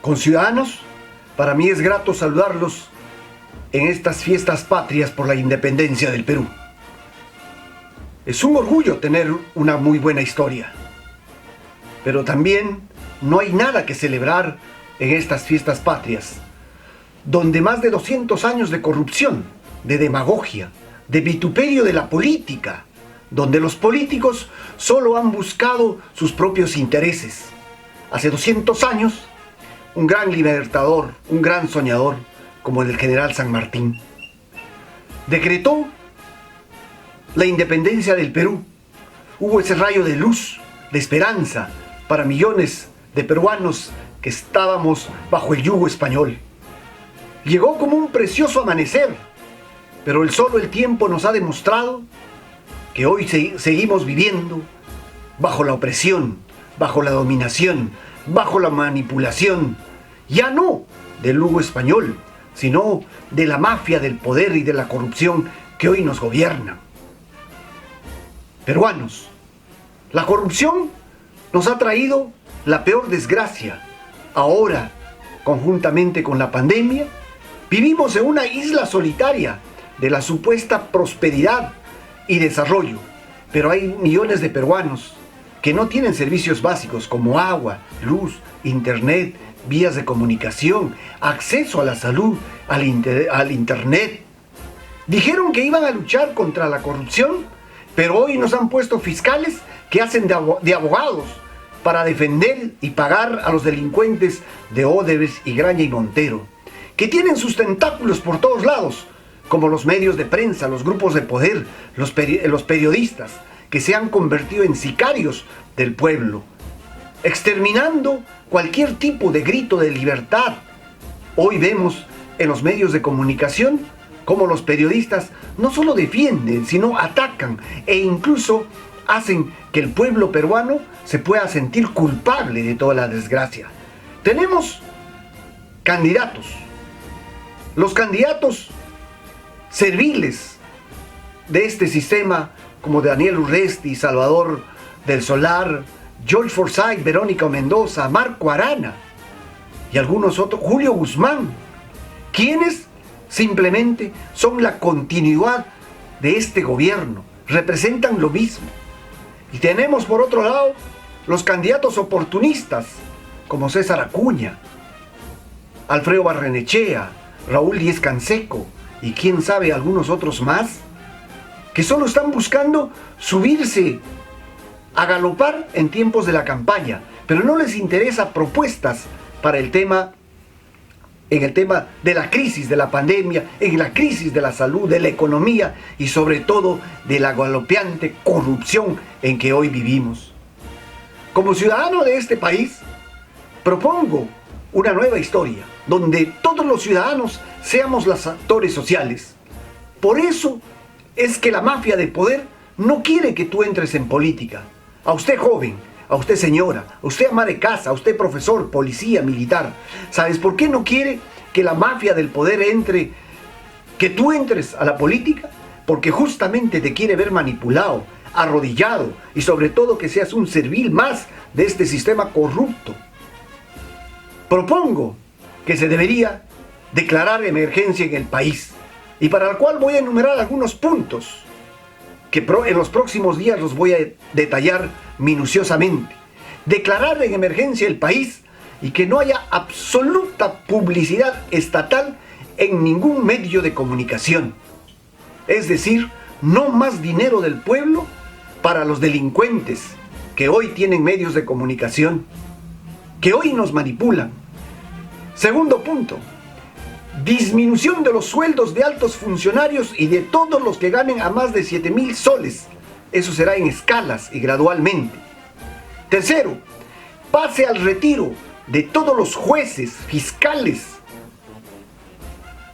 Conciudadanos, para mí es grato saludarlos en estas fiestas patrias por la independencia del Perú. Es un orgullo tener una muy buena historia, pero también no hay nada que celebrar en estas fiestas patrias, donde más de 200 años de corrupción, de demagogia, de vituperio de la política, donde los políticos solo han buscado sus propios intereses. Hace 200 años, un gran libertador, un gran soñador, como el general San Martín, decretó la independencia del Perú. Hubo ese rayo de luz, de esperanza, para millones de peruanos que estábamos bajo el yugo español. Llegó como un precioso amanecer, pero solo el tiempo nos ha demostrado que hoy seguimos viviendo bajo la opresión, bajo la dominación, bajo la manipulación, ya no del yugo español, sino de la mafia del poder y de la corrupción que hoy nos gobierna. Peruanos, la corrupción nos ha traído la peor desgracia. Ahora, conjuntamente con la pandemia, vivimos en una isla solitaria de la supuesta prosperidad y desarrollo, pero hay millones de peruanos que no tienen servicios básicos como agua, luz, internet, vías de comunicación, acceso a la salud, al internet. Dijeron que iban a luchar contra la corrupción, pero hoy nos han puesto fiscales que hacen de abogados para defender y pagar a los delincuentes de Odebrecht y Graña y Montero, que tienen sus tentáculos por todos lados, como los medios de prensa, los grupos de poder, los periodistas, que se han convertido en sicarios del pueblo, exterminando cualquier tipo de grito de libertad. Hoy vemos en los medios de comunicación cómo los periodistas no solo defienden, sino atacan e incluso hacen que el pueblo peruano se pueda sentir culpable de toda la desgracia. Tenemos candidatos. Los candidatos serviles de este sistema, como Daniel Urresti, Salvador del Solar, George Forsyth, Verónica Mendoza, Marco Arana y algunos otros, Julio Guzmán, quienes simplemente son la continuidad de este gobierno, representan lo mismo. Y tenemos por otro lado los candidatos oportunistas, como César Acuña, Alfredo Barrenechea, Raúl Díez Canseco y quién sabe algunos otros más, que solo están buscando subirse a galopar en tiempos de la campaña, pero no les interesa propuestas para el tema, en el tema de la crisis de la pandemia, en la crisis de la salud, de la economía y sobre todo de la galopeante corrupción en que hoy vivimos. Como ciudadano de este país, propongo una nueva historia, donde todos los ciudadanos seamos los actores sociales. Por eso es que la mafia de poder no quiere que tú entres en política. A usted joven, a usted señora, a usted ama de casa, a usted profesor, policía, militar. ¿Sabes por qué no quiere que la mafia del poder entre, que tú entres a la política? Porque justamente te quiere ver manipulado, arrodillado y sobre todo que seas un servil más de este sistema corrupto. Propongo que se debería declarar emergencia en el país y para el cual voy a enumerar algunos puntos que en los próximos días los voy a detallar minuciosamente. Declarar en emergencia el país y que no haya absoluta publicidad estatal en ningún medio de comunicación. Es decir, no más dinero del pueblo para los delincuentes que hoy tienen medios de comunicación, que hoy nos manipulan. Segundo punto, disminución de los sueldos de altos funcionarios y de todos los que ganen a más de 7,000 soles. Eso será en escalas y gradualmente. Tercero, pase al retiro de todos los jueces, fiscales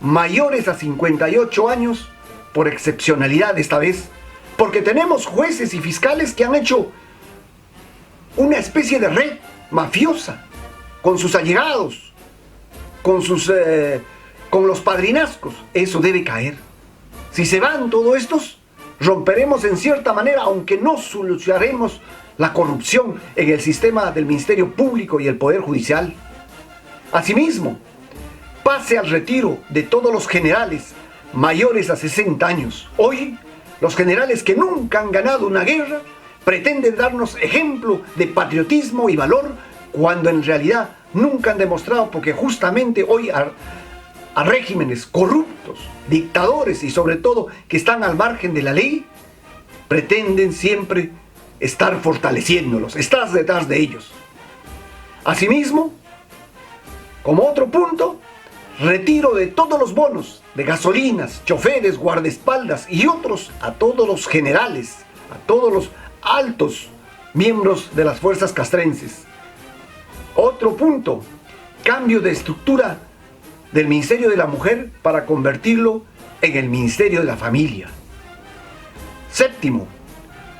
mayores a 58 años por excepcionalidad esta vez, porque tenemos jueces y fiscales que han hecho una especie de red mafiosa con sus allegados, con los padrinazgos. Eso debe caer. Si se van todos estos, romperemos en cierta manera, aunque no solucionaremos la corrupción en el sistema del Ministerio Público y el Poder Judicial. Asimismo, pase al retiro de todos los generales mayores a 60 años. Hoy, los generales que nunca han ganado una guerra pretenden darnos ejemplo de patriotismo y valor cuando en realidad nunca han demostrado, porque justamente hoy a regímenes corruptos, dictadores y sobre todo que están al margen de la ley, pretenden siempre estar fortaleciéndolos, estar detrás de ellos. Asimismo, como otro punto, retiro de todos los bonos de gasolinas, choferes, guardaespaldas y otros a todos los generales, a todos los altos miembros de las fuerzas castrenses. Otro punto, cambio de estructura del Ministerio de la Mujer para convertirlo en el Ministerio de la Familia. Séptimo,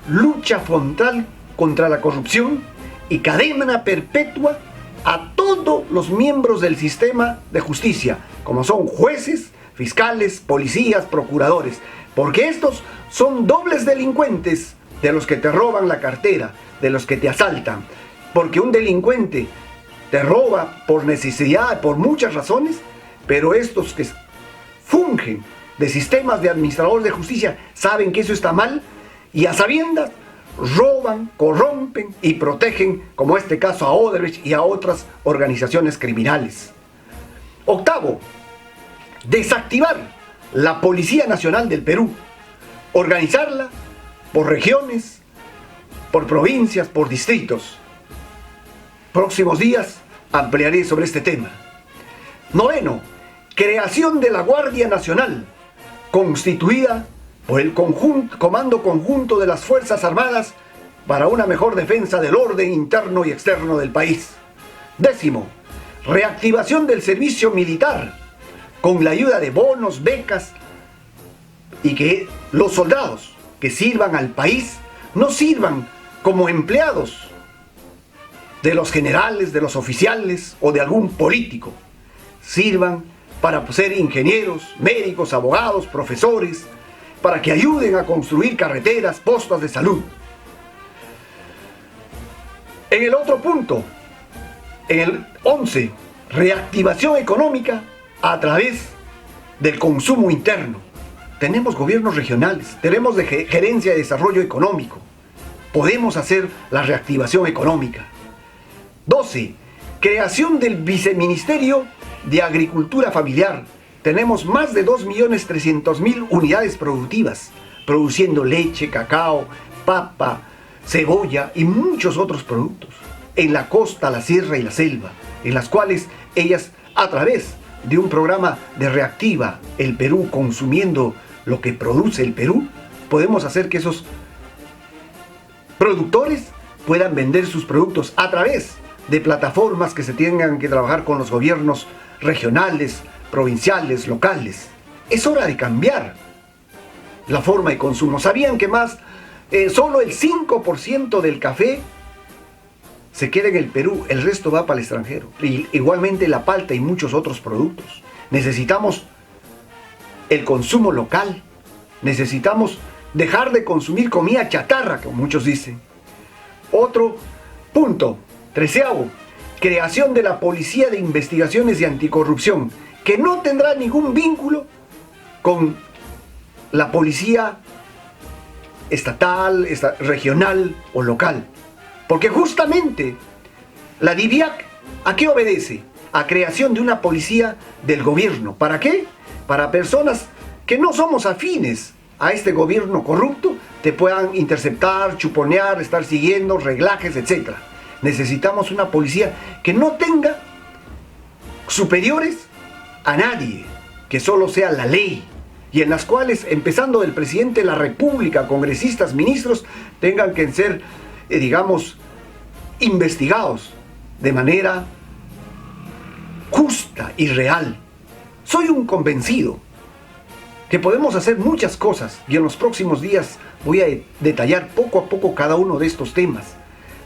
lucha frontal contra la corrupción y cadena perpetua a todos los miembros del sistema de justicia, como son jueces, fiscales, policías, procuradores, porque estos son dobles delincuentes de los que te roban la cartera, de los que te asaltan, porque un delincuente te roba por necesidad, por muchas razones, pero estos que fungen de sistemas de administradores de justicia saben que eso está mal y a sabiendas roban, corrompen y protegen, como este caso a Odebrecht y a otras organizaciones criminales. Octavo, desactivar la Policía Nacional del Perú, organizarla por regiones, por provincias, por distritos. Próximos días ampliaré sobre este tema. Noveno, creación de la Guardia Nacional, constituida por el Comando Conjunto de las Fuerzas Armadas para una mejor defensa del orden interno y externo del país. Décimo, reactivación del servicio militar con la ayuda de bonos, becas y que los soldados que sirvan al país no sirvan como empleados de los generales, de los oficiales o de algún político. Sirvan para ser ingenieros, médicos, abogados, profesores, para que ayuden a construir carreteras, postas de salud. En el otro punto, en el 11, reactivación económica a través del consumo interno. Tenemos gobiernos regionales, tenemos gerencia de desarrollo económico. Podemos hacer la reactivación económica. 12, creación del Viceministerio de Agricultura Familiar. Tenemos más de 2.300.000 unidades productivas, produciendo leche, cacao, papa, cebolla y muchos otros productos, en la costa, la sierra y la selva, en las cuales ellas, a través de un programa de Reactiva el Perú, consumiendo lo que produce el Perú, podemos hacer que esos productores puedan vender sus productos a través de plataformas que se tengan que trabajar con los gobiernos regionales, provinciales, locales. Es hora de cambiar la forma de consumo. ¿Sabían que solo el 5% del café se queda en el Perú, el resto va para el extranjero? Y igualmente la palta y muchos otros productos. Necesitamos el consumo local. Necesitamos dejar de consumir comida chatarra, como muchos dicen. Otro punto, 13avo, creación de la Policía de Investigaciones y Anticorrupción, que no tendrá ningún vínculo con la policía estatal, regional o local. Porque justamente la DIVIAC, ¿a qué obedece? A creación de una policía del gobierno. ¿Para qué? Para personas que no somos afines a este gobierno corrupto, te puedan interceptar, chuponear, estar siguiendo, reglajes, etc. Necesitamos una policía que no tenga superiores a nadie, que solo sea la ley, y en las cuales, empezando del presidente de la República, congresistas, ministros, tengan que ser, investigados de manera justa y real. Soy un convencido que podemos hacer muchas cosas, y en los próximos días voy a detallar poco a poco cada uno de estos temas.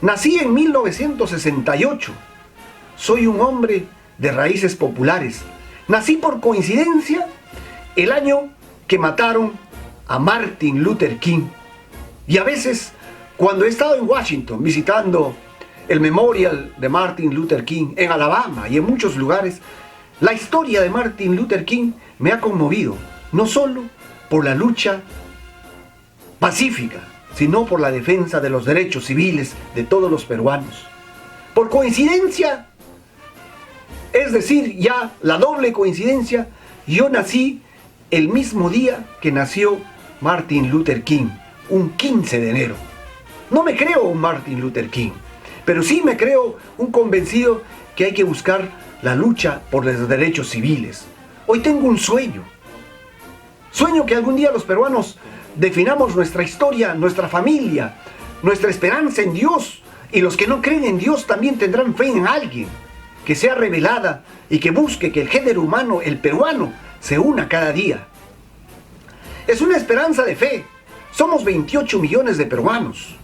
Nací en 1968, soy un hombre de raíces populares. Nací por coincidencia el año que mataron a Martin Luther King. Y a veces, cuando he estado en Washington visitando el memorial de Martin Luther King en Alabama y en muchos lugares, la historia de Martin Luther King me ha conmovido, no solo por la lucha pacífica, sino por la defensa de los derechos civiles de todos los peruanos. Por coincidencia, es decir, ya la doble coincidencia, yo nací el mismo día que nació Martin Luther King, un 15 de enero. No me creo un Martin Luther King, pero sí me creo un convencido que hay que buscar la lucha por los derechos civiles. Hoy tengo un sueño. Sueño que algún día los peruanos definamos nuestra historia, nuestra familia, nuestra esperanza en Dios. Y los que no creen en Dios también tendrán fe en alguien que sea revelada y que busque que el género humano, el peruano, se una cada día. Es una esperanza de fe. Somos 28 millones de peruanos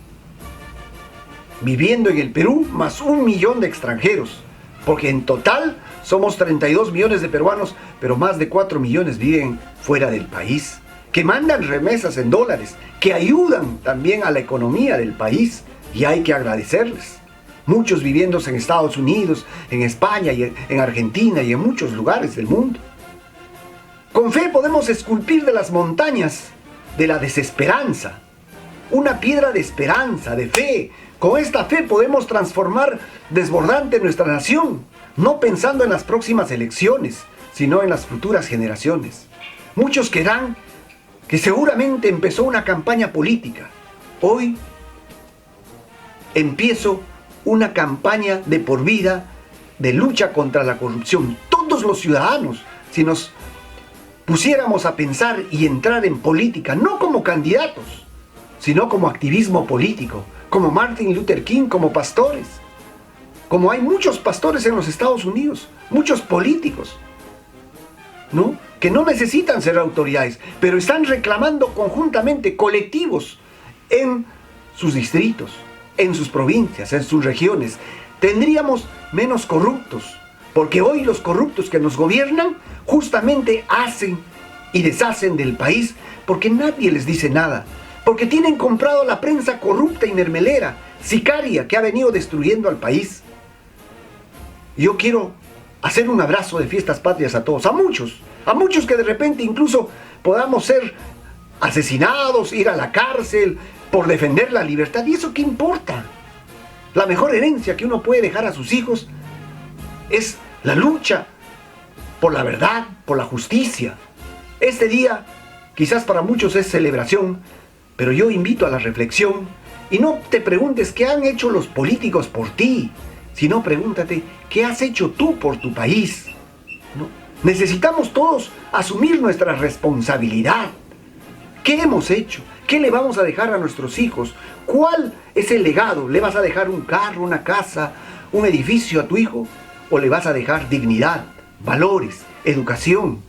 viviendo en el Perú, más 1 millón de extranjeros, porque en total somos 32 millones de peruanos, pero más de 4 millones viven fuera del país, que mandan remesas en dólares, que ayudan también a la economía del país, y hay que agradecerles. Muchos viviendo en Estados Unidos, en España, y en Argentina y en muchos lugares del mundo. Con fe podemos esculpir de las montañas de la desesperanza una piedra de esperanza, de fe. Con esta fe podemos transformar desbordante nuestra nación, no pensando en las próximas elecciones, sino en las futuras generaciones. Muchos creerán que seguramente empezó una campaña política. Hoy empiezo una campaña de por vida de lucha contra la corrupción. Todos los ciudadanos, si nos pusiéramos a pensar y entrar en política, no como candidatos, sino como activismo político, como Martin Luther King, como pastores, como hay muchos pastores en los Estados Unidos, muchos políticos, ¿no?, que no necesitan ser autoridades, pero están reclamando conjuntamente colectivos en sus distritos, en sus provincias, en sus regiones. Tendríamos menos corruptos, porque hoy los corruptos que nos gobiernan justamente hacen y deshacen del país porque nadie les dice nada, porque tienen comprado la prensa corrupta y mermelera, sicaria, que ha venido destruyendo al país. Yo quiero hacer un abrazo de fiestas patrias a todos, a muchos que de repente incluso podamos ser asesinados, ir a la cárcel por defender la libertad. ¿Y eso qué importa? La mejor herencia que uno puede dejar a sus hijos es la lucha por la verdad, por la justicia. Este día quizás para muchos es celebración, pero yo invito a la reflexión y no te preguntes qué han hecho los políticos por ti, sino pregúntate qué has hecho tú por tu país, ¿no? Necesitamos todos asumir nuestra responsabilidad. ¿Qué hemos hecho? ¿Qué le vamos a dejar a nuestros hijos? ¿Cuál es el legado? ¿Le vas a dejar un carro, una casa, un edificio a tu hijo? ¿O le vas a dejar dignidad, valores, educación,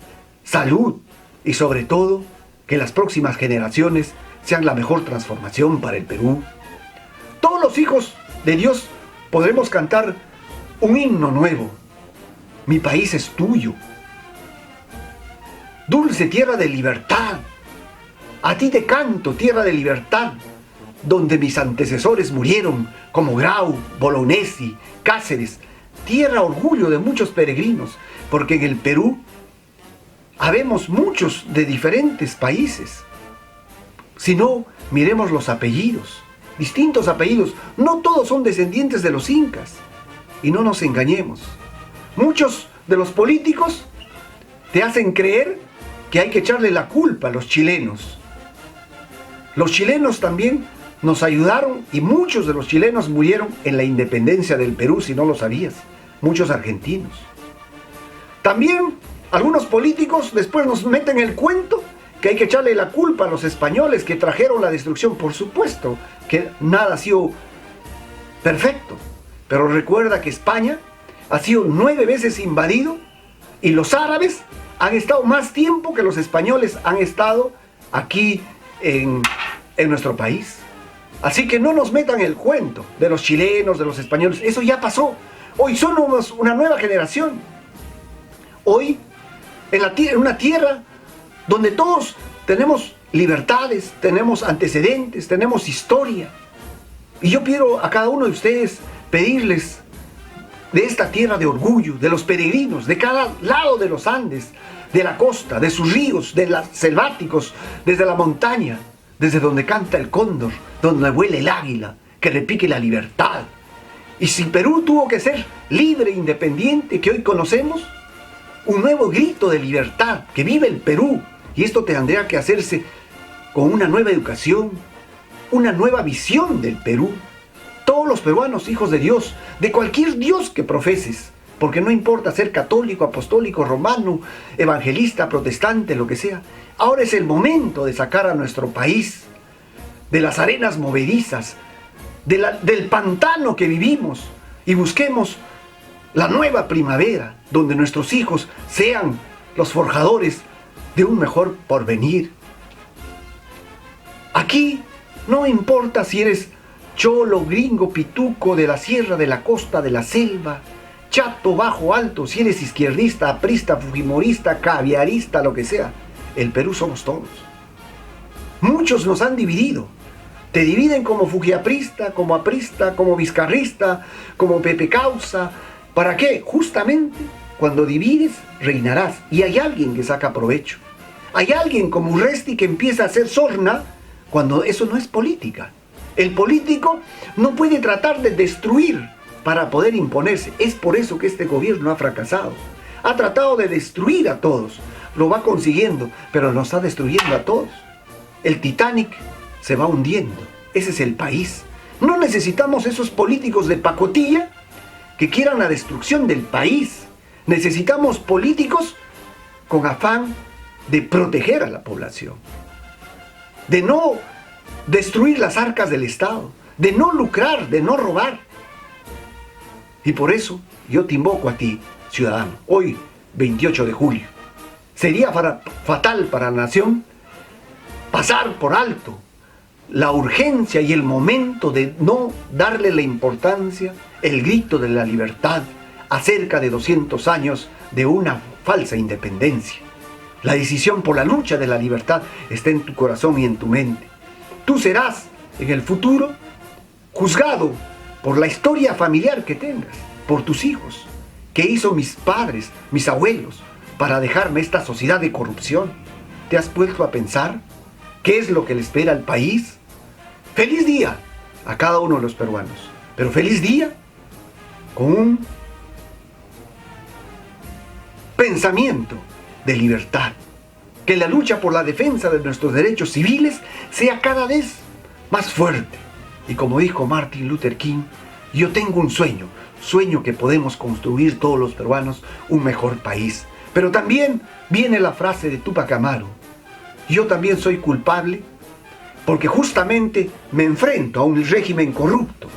salud y sobre todo que las próximas generaciones sean la mejor transformación para el Perú? Todos los hijos de Dios podremos cantar un himno nuevo. Mi país es tuyo. Dulce tierra de libertad. A ti te canto, tierra de libertad, donde mis antecesores murieron, como Grau, Bolognesi, Cáceres, tierra orgullo de muchos peregrinos, porque en el Perú habemos muchos de diferentes países. Si no, miremos los apellidos, distintos apellidos, no todos son descendientes de los incas, y no nos engañemos. Muchos de los políticos te hacen creer que hay que echarle la culpa a los chilenos. Los chilenos también nos ayudaron y muchos de los chilenos murieron en la independencia del Perú, si no lo sabías. Muchos argentinos. También algunos políticos después nos meten el cuento que hay que echarle la culpa a los españoles que trajeron la destrucción. Por supuesto que nada ha sido perfecto, pero recuerda que España ha sido 9 veces invadido y los árabes han estado más tiempo que los españoles han estado aquí en nuestro país. Así que no nos metan el cuento de los chilenos, de los españoles. Eso ya pasó. Hoy somos una nueva generación. Hoy, en una tierra donde todos tenemos libertades, tenemos antecedentes, tenemos historia. Y yo pido a cada uno de ustedes pedirles de esta tierra de orgullo, de los peregrinos, de cada lado de los Andes, de la costa, de sus ríos, de los selváticos, desde la montaña, desde donde canta el cóndor, donde vuela el águila, que repique la libertad. Y si Perú tuvo que ser libre e independiente, que hoy conocemos, un nuevo grito de libertad, que vive el Perú. Y esto tendría que hacerse con una nueva educación, una nueva visión del Perú. Todos los peruanos, hijos de Dios, de cualquier Dios que profeses, porque no importa ser católico, apostólico, romano, evangelista, protestante, lo que sea. Ahora es el momento de sacar a nuestro país de las arenas movedizas, del pantano que vivimos, y busquemos la nueva primavera, donde nuestros hijos sean los forjadores de un mejor porvenir. Aquí no importa si eres cholo, gringo, pituco, de la sierra, de la costa, de la selva, chato, bajo, alto, si eres izquierdista, aprista, fujimorista, caviarista, lo que sea. El Perú somos todos. Muchos nos han dividido. Te dividen como fujiaprista, como aprista, como vizcarrista, como Pepe Causa. ¿Para qué? Justamente cuando divides, reinarás. Y hay alguien que saca provecho. Hay alguien como Urresti que empieza a hacer sorna cuando eso no es política. El político no puede tratar de destruir para poder imponerse. Es por eso que este gobierno ha fracasado. Ha tratado de destruir a todos. Lo va consiguiendo, pero nos está destruyendo a todos. El Titanic se va hundiendo. Ese es el país. No necesitamos esos políticos de pacotilla que quieran la destrucción del país. Necesitamos políticos con afán de proteger a la población, de no destruir las arcas del Estado, de no lucrar, de no robar. Y por eso yo te invoco a ti, ciudadano, hoy 28 de julio. Sería fatal para la nación pasar por alto la urgencia y el momento de no darle la importancia, el grito de la libertad a cerca de 200 años de una falsa independencia. La decisión por la lucha de la libertad está en tu corazón y en tu mente. Tú serás en el futuro juzgado por la historia familiar que tengas, por tus hijos. ¿Qué hizo mis padres, mis abuelos, para dejarme esta sociedad de corrupción? ¿Te has puesto a pensar qué es lo que le espera al país? Feliz día a cada uno de los peruanos, pero feliz día con un pensamiento de libertad. Que la lucha por la defensa de nuestros derechos civiles sea cada vez más fuerte. Y como dijo Martin Luther King, yo tengo un sueño que podemos construir todos los peruanos un mejor país. Pero también viene la frase de Túpac Amaru: yo también soy culpable porque justamente me enfrento a un régimen corrupto,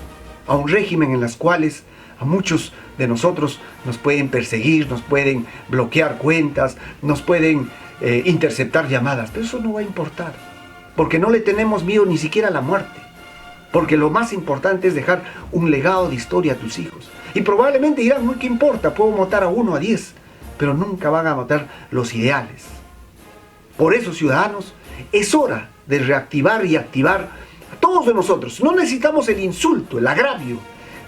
a un régimen en las cuales a muchos de nosotros nos pueden perseguir, nos pueden bloquear cuentas, nos pueden interceptar llamadas, pero eso no va a importar, porque no le tenemos miedo ni siquiera a la muerte, porque lo más importante es dejar un legado de historia a tus hijos. Y probablemente dirán, no, ¿qué importa? Puedo matar a 1, a 10, pero nunca van a matar los ideales. Por eso, ciudadanos, es hora de reactivar y activar a todos de nosotros. No necesitamos el insulto, el agravio.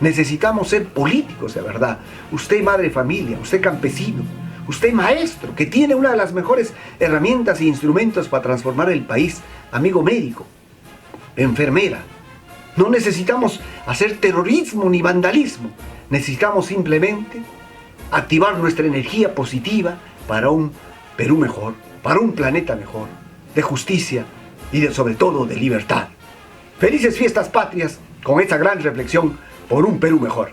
Necesitamos ser políticos de verdad. Usted madre de familia, usted campesino, usted maestro, que tiene una de las mejores herramientas e instrumentos para transformar el país. Amigo médico, enfermera. No necesitamos hacer terrorismo ni vandalismo. Necesitamos simplemente activar nuestra energía positiva para un Perú mejor, para un planeta mejor, de justicia y sobre todo de libertad. Felices fiestas patrias con esta gran reflexión por un Perú mejor.